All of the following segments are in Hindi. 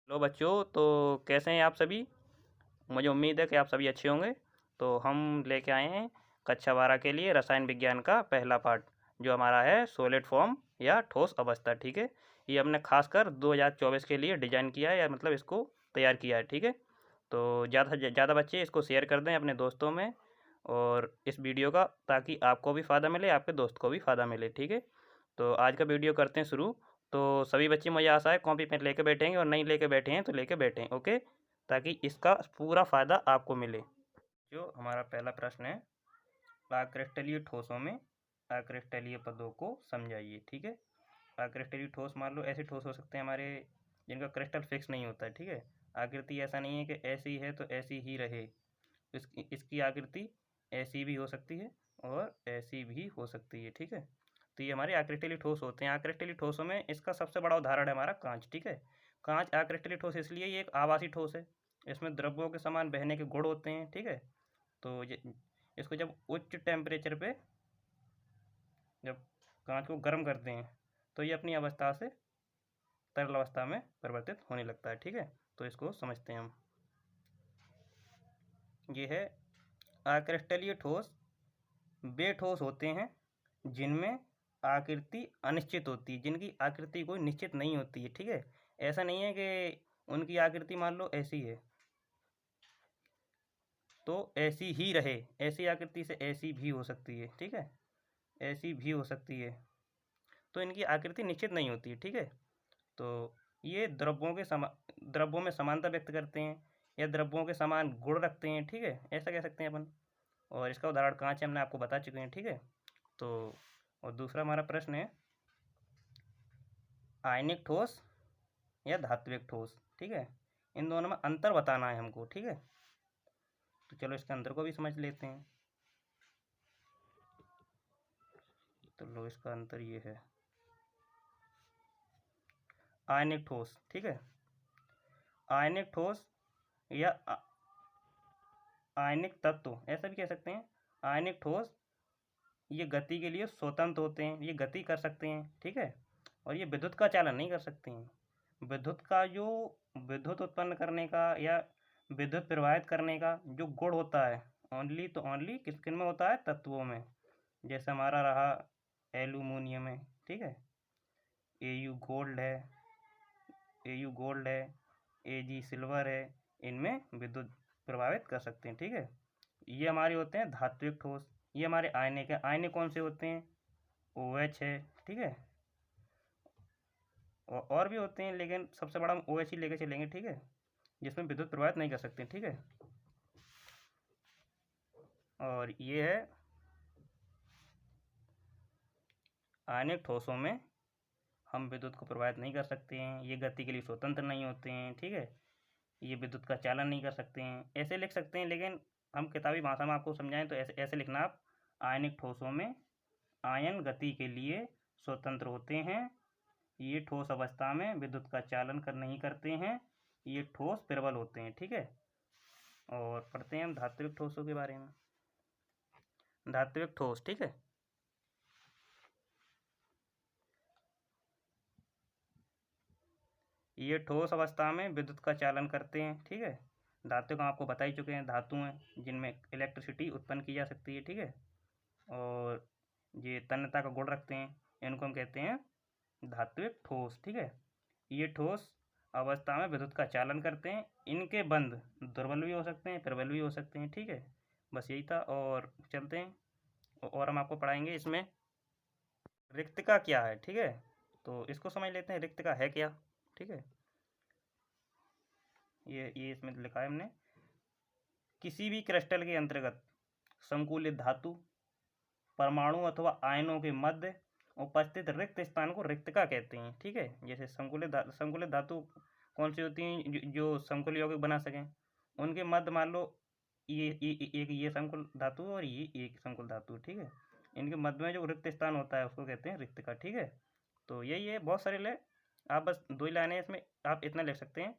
हेलो बच्चों, तो कैसे हैं आप सभी। मुझे उम्मीद है कि आप सभी अच्छे होंगे। तो हम लेके आए हैं कक्षा 12 के लिए रसायन विज्ञान का पहला पार्ट, जो हमारा है सॉलिड फॉर्म या ठोस अवस्था। ठीक है, ये हमने खासकर 2024 के लिए डिजाइन किया है, या मतलब इसको तैयार किया है। ठीक है, तो ज़्यादा से ज़्यादा बच्चे इसको शेयर कर दें अपने दोस्तों में और इस वीडियो का, ताकि आपको भी फ़ायदा मिले, आपके दोस्त को भी फ़ायदा मिले। ठीक है, तो आज का वीडियो करते हैं शुरू। तो सभी बच्चे, मुझे आशा है कॉपी पेन लेके बैठेंगे, और नहीं लेके बैठे हैं तो लेके बैठें, ओके, ताकि इसका पूरा फ़ायदा आपको मिले। जो हमारा पहला प्रश्न है, अक्रिस्टलीय ठोसों में अक्रिस्टलीय पदों को समझाइए। ठीक है, अक्रिस्टलीय ठोस मान लो ऐसे ठोस हो सकते हैं हमारे जिनका क्रिस्टल फिक्स नहीं होता है। ठीक है, आकृति ऐसा नहीं है कि ऐसी है तो ऐसी ही रहे। इसकी आकृति ऐसी भी हो सकती है और ऐसी भी हो सकती है। ठीक है, तो ये हमारे आक्रिस्टलीय ठोस होते हैं। आक्रिस्टलीय ठोसों में इसका सबसे बड़ा उदाहरण है हमारा कांच। ठीक है, कांच आक्रिस्टलीय ठोस इसलिए ये एक आभासी ठोस है। इसमें द्रव्यों के समान बहने के गुण होते हैं। ठीक है, तो ये इसको जब उच्च टेम्परेचर पे जब कांच को गर्म करते हैं तो ये अपनी अवस्था से तरल अवस्था में परिवर्तित होने लगता है। ठीक है, तो इसको समझते हैं हम। ये है अक्रिस्टलीय ठोस। वे ठोस होते हैं जिनमें आकृति अनिश्चित होती है, जिनकी आकृति कोई निश्चित नहीं होती है। ठीक है, ऐसा नहीं है कि उनकी आकृति मान लो ऐसी है तो ऐसी ही रहे, ऐसी आकृति से ऐसी भी हो सकती है। ठीक है, ऐसी भी हो सकती है, तो इनकी आकृति निश्चित नहीं होती है। ठीक है, तो ये द्रव्यों में समानता व्यक्त करते हैं या द्रव्यों के समान गुण रखते हैं। ठीक है, ऐसा कह सकते हैं अपन। और इसका उदाहरण कांच हमने आपको बता चुके हैं। ठीक है, तो और दूसरा हमारा प्रश्न है आयनिक ठोस या धात्विक ठोस। ठीक है, इन दोनों में अंतर बताना है हमको। ठीक है, तो चलो इसके अंतर को भी समझ लेते हैं। तो लो, इसका अंतर ये है आयनिक ठोस। ठीक है, आयनिक ठोस या आयनिक तत्व ऐसा भी कह सकते हैं। आयनिक ठोस ये गति के लिए स्वतंत्र होते हैं, ये गति कर सकते हैं। ठीक है, और ये विद्युत का चालन नहीं कर सकते हैं। विद्युत का जो विद्युत उत्पन्न करने का या विद्युत प्रवाहित करने का जो गुण होता है, ओनली तो ओनली किस किन में होता है, तत्वों में। जैसे हमारा रहा एल्यूमिनियम है। ठीक है, एयू गोल्ड है, एजी सिल्वर है, इनमें विद्युत प्रभावित कर सकते हैं। ठीक है, ये हमारे होते हैं धात्विक ठोस। ये हमारे आयनिक है। आयनिक कौन से होते हैं, OH है। ठीक है, और भी होते हैं, लेकिन सबसे बड़ा हम OH ही लेके चलेंगे। ठीक है, जिसमें विद्युत प्रभावित नहीं कर सकते। ठीक है, और ये है आयनिक ठोसों में हम विद्युत को प्रभावित नहीं कर सकते हैं, ये गति के लिए स्वतंत्र नहीं होते हैं। ठीक है, ये विद्युत का चालन नहीं कर सकते हैं। ऐसे लिख सकते हैं, लेकिन हम किताबी भाषा में आपको समझाएं तो ऐसे ऐसे लिखना आप। आयनिक ठोसों में आयन गति के लिए स्वतंत्र होते हैं, ये ठोस अवस्था में विद्युत का चालन नहीं करते हैं, ये ठोस प्रबल होते हैं। ठीक है, और पढ़ते हैं हम धात्विक ठोसों के बारे में। धात्विक ठोस, ठीक है, ये ठोस अवस्था में विद्युत का चालन करते हैं। ठीक है, धातु का आपको बता ही चुके हैं, धातु हैं जिनमें इलेक्ट्रिसिटी उत्पन्न की जा सकती है। ठीक है, और ये तन्यता का गुण रखते हैं, इनको हम कहते हैं धात्विक ठोस। ठीक है, ये ठोस अवस्था में विद्युत का चालन करते हैं। इनके बंध दुर्बल भी हो सकते हैं, प्रबल भी हो सकते हैं। ठीक है, बस यही था, और चलते हैं और हम आपको पढ़ाएंगे इसमें रिक्तिका क्या है। ठीक है, तो इसको समझ लेते हैं, रिक्तिका है क्या। ठीक है, ये इसमें लिखा है हमने, किसी भी क्रिस्टल के अंतर्गत संकुलित धातु परमाणु अथवा आयनों के मध्य उपस्थित रिक्त स्थान को रिक्तिका कहते हैं। ठीक है, जैसे संकुलित धातु कौन सी होती हैं, जो संकुल यौगिक बना सकें, उनके मध्य मान लो एक ये संकुल धातु और ये एक संकुल धातु। ठीक है, इनके मध्य में जो रिक्त स्थान होता है उसको कहते हैं रिक्तिका। ठीक है, तो यही है, बहुत सारे ले, आप बस दो ही लाइनें इसमें आप इतना लिख सकते हैं,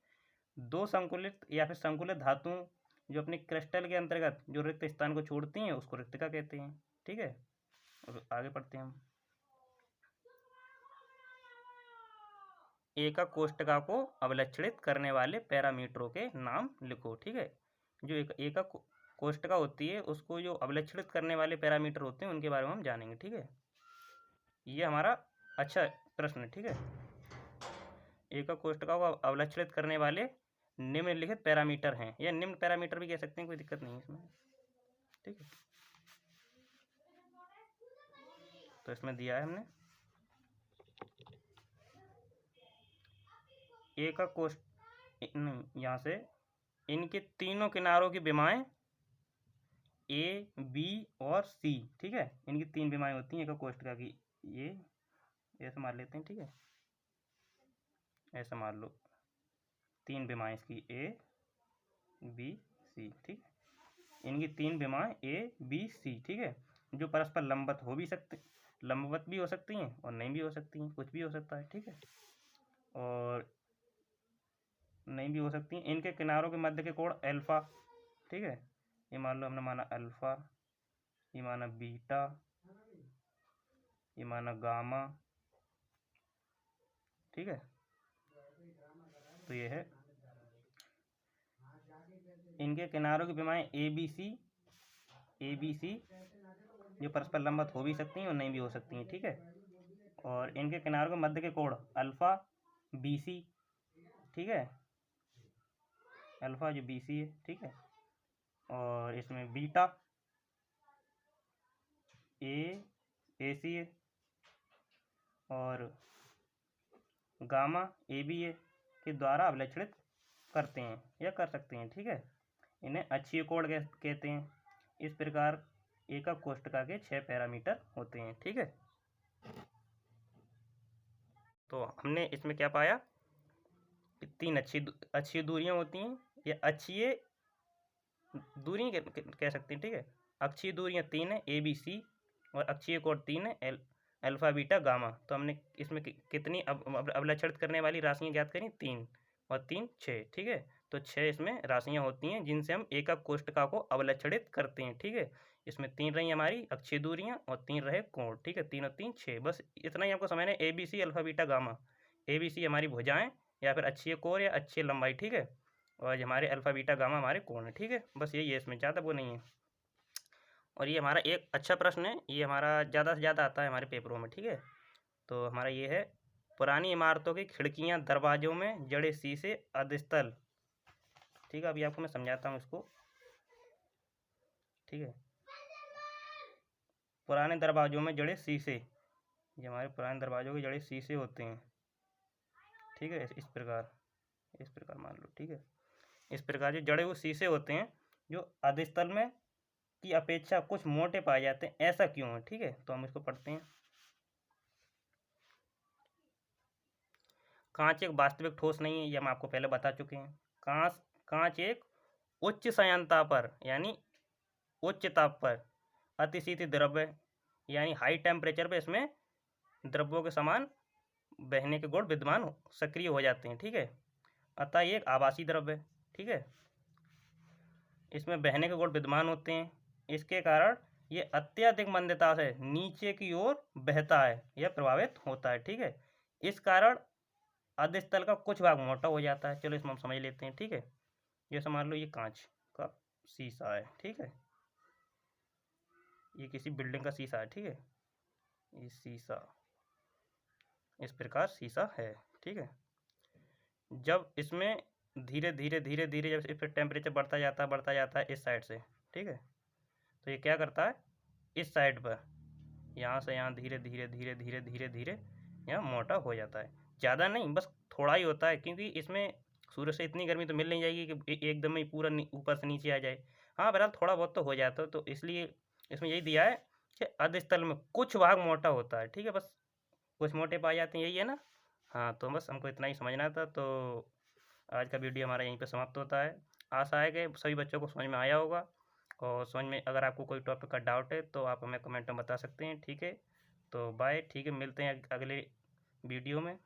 दो संकुलित या फिर संकुलित धातुओं जो अपने क्रिस्टल के अंतर्गत जो रिक्त स्थान को छोड़ती हैं उसको रिक्तिका कहते हैं। ठीक है, और आगे पढ़ते हैं हम। एकक कोष्ठका को अवलक्षणित करने वाले पैरामीटरों के नाम लिखो। ठीक है, जो एकक कोष्ठका होती है उसको जो अवलक्षणित करने वाले पैरामीटर होते हैं उनके बारे में हम जानेंगे। ठीक है, ये हमारा अच्छा प्रश्न है। ठीक है, एकक कोष्ठका को अवलक्षणित करने वाले निम्नलिखित पैरामीटर हैं, या निम्न पैरामीटर भी कह सकते हैं, कोई दिक्कत नहीं है इसमें। ठीक है, तो इसमें दिया है हमने एकक कोष्ठ नहीं, यहाँ से इनके तीनों किनारों की विमाएं ए, बी और सी। ठीक है, इनकी 3 विमाएं होती हैं एकक कोष्ठका की। ये ऐसे मान लेते हैं। ठीक है, ऐसा मान लो 3 विमाएं इसकी ए, बी, सी। ठीक है, इनकी 3 विमाएं ए, बी, सी। ठीक है, जो परस्पर लंबवत हो भी सकते, लंबवत भी हो सकती हैं और नहीं भी हो सकती हैं, कुछ भी हो सकता है। ठीक है, और नहीं भी हो सकती हैं। इनके किनारों के मध्य के कोण अल्फा। ठीक है, ये मान लो हमने माना अल्फा, ये माना बीटा, ये माना गामा। ठीक है, तो ये है इनके किनारों की विमाएं ए बी सी, जो परस्पर लंबवत हो भी सकती हैं और नहीं भी हो सकती हैं। ठीक है, और इनके किनारों के मध्य के कोण अल्फा बी सी। ठीक है, अल्फा जो बी सी है। ठीक है, और इसमें बीटा ए सी है, और गामा ए बी ए के द्वारा अवलक्षणित करते हैं या कर सकते हैं। ठीक है, इन्हें अक्षीय कोण कहते हैं। इस प्रकार एकक कोष्ठका के 6 पैरामीटर होते हैं। ठीक है, तो हमने इसमें क्या पाया कि 3 अक्षीय दूरियां होती हैं, या अक्षीय दूरी कह सकते हैं। ठीक है, अक्षीय दूरियां 3 है, ए बी सी, और अक्षीय कोण 3 है, अल्फा बीटा गामा। तो हमने इसमें कितनी अवलक्षणित करने वाली राशियां ज्ञात करी? 3 और 3 6। ठीक है, तो 6 इसमें राशियां होती हैं जिनसे हम एकक कोष्ठका को अवलक्षणित करते हैं। ठीक है, इसमें 3 रही हमारी अक्षीय दूरियां और 3 रहे कोण। ठीक है, 3 और 3 6, बस इतना ही आपको समझना है। A B C alpha beta gamma, A B C हमारी भुजाएं या फिर अक्षीय कोण या अक्षीय लंबाई। ठीक है, और हमारे अल्फा बीटा गामा हमारे कोण है। ठीक है, बस यही है, इसमें ज़्यादा वो नहीं है। और ये हमारा एक अच्छा प्रश्न है, ये हमारा ज़्यादा से ज़्यादा आता है हमारे पेपरों में। ठीक है, तो हमारा ये है, पुरानी इमारतों की खिड़कियां दरवाजों में जड़े शीशे अधस्थल। ठीक है, अभी आपको मैं समझाता हूँ इसको। ठीक है, पुराने दरवाजों में जड़े शीशे, ये हमारे पुराने दरवाजों के जड़े शीशे होते हैं। ठीक है, इस प्रकार मान लो। ठीक है, इस प्रकार जो जड़े हुए शीशे होते हैं जो अधस्थल में की अपेक्षा कुछ मोटे पाए जाते हैं, ऐसा क्यों है? ठीक है, तो हम इसको पढ़ते हैं। कांच एक वास्तविक ठोस नहीं है, ये हम आपको पहले बता चुके हैं। कांच एक उच्च संयंत्रता पर, यानी उच्च ताप पर अतिशीत द्रव्य, यानी हाई टेम्परेचर पे इसमें द्रव्यों के समान बहने के गुण विद्यमान सक्रिय हो जाते हैं। ठीक है, अतः ये एक आभासी द्रव्य है। ठीक है, इसमें बहने के गुण विद्यमान होते हैं, इसके कारण ये अत्यधिक मंदता से नीचे की ओर बहता है या प्रभावित होता है। ठीक है, इस कारण अधस्थल का कुछ भाग मोटा हो जाता है। चलो इसमें हम समझ लेते हैं। ठीक है, जैसे मान लो ये कांच का शीशा है। ठीक है, ये किसी बिल्डिंग का शीशा है। ठीक है, ये शीशा इस प्रकार शीशा है। ठीक है, जब इसमें धीरे धीरे जब इस पर टेम्परेचर बढ़ता जाता है इस साइड से। ठीक है, तो ये क्या करता है, इस साइड पर यहाँ से यहाँ धीरे धीरे यहाँ मोटा हो जाता है। ज़्यादा नहीं, बस थोड़ा ही होता है, क्योंकि इसमें सूरज से इतनी गर्मी तो मिल नहीं जाएगी कि एकदम ही पूरा ऊपर से नीचे आ जाए। हाँ, बहरहाल थोड़ा बहुत तो हो जाता है, तो इसलिए इसमें यही दिया है कि अधस्थल में कुछ भाग मोटा होता है। ठीक है, बस कुछ मोटे पाए जाते हैं, यही है ना। हाँ, तो बस हमको इतना ही समझना था। तो आज का वीडियो हमारा यहीं पे समाप्त होता है। आशा है कि सभी बच्चों को समझ में आया होगा, और समझ में अगर आपको कोई टॉपिक का डाउट है तो आप हमें कमेंट में बता सकते हैं। ठीक है, तो बाय। ठीक है, मिलते हैं अगले वीडियो में,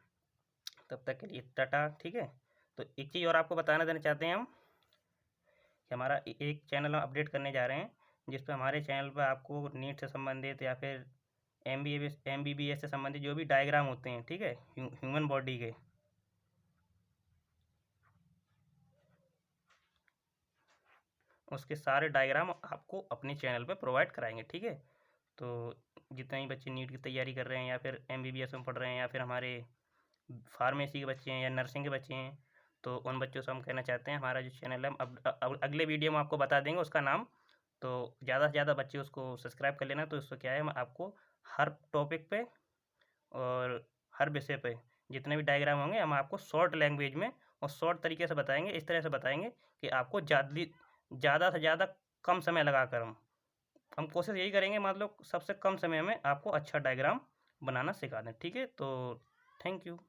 तब तक के लिए टाटा। ठीक है, तो एक चीज़ और आपको बताना देना चाहते हैं हम कि हमारा एक चैनल हम अपडेट करने जा रहे हैं, जिस पर हमारे चैनल पर आपको नीट से संबंधित या फिर MBBS से संबंधित जो भी डायग्राम होते हैं, ठीक है, ह्यूमन बॉडी के, उसके सारे डायग्राम आपको अपने चैनल पे प्रोवाइड कराएंगे, ठीक है। तो जितने भी बच्चे नीट की तैयारी कर रहे हैं या फिर MBBS में पढ़ रहे हैं या फिर हमारे फार्मेसी के बच्चे हैं या नर्सिंग के बच्चे हैं, तो उन बच्चों से हम कहना चाहते हैं हमारा जो चैनल है हम अब अगले वीडियो में आपको बता देंगे उसका नाम। तो ज़्यादा से ज़्यादा बच्चे उसको सब्सक्राइब कर लेना। तो इससे क्या है, हम आपको हर टॉपिक पे और हर विषय पे जितने भी डायग्राम होंगे हम आपको शॉर्ट लैंग्वेज में और शॉर्ट तरीके से बताएंगे। इस तरह से बताएंगे कि आपको ज़्यादा से ज़्यादा कम समय लगाकर हम कोशिश यही करेंगे, मतलब सबसे कम समय में आपको अच्छा डायग्राम बनाना सिखा दें, ठीक है। तो थैंक यू।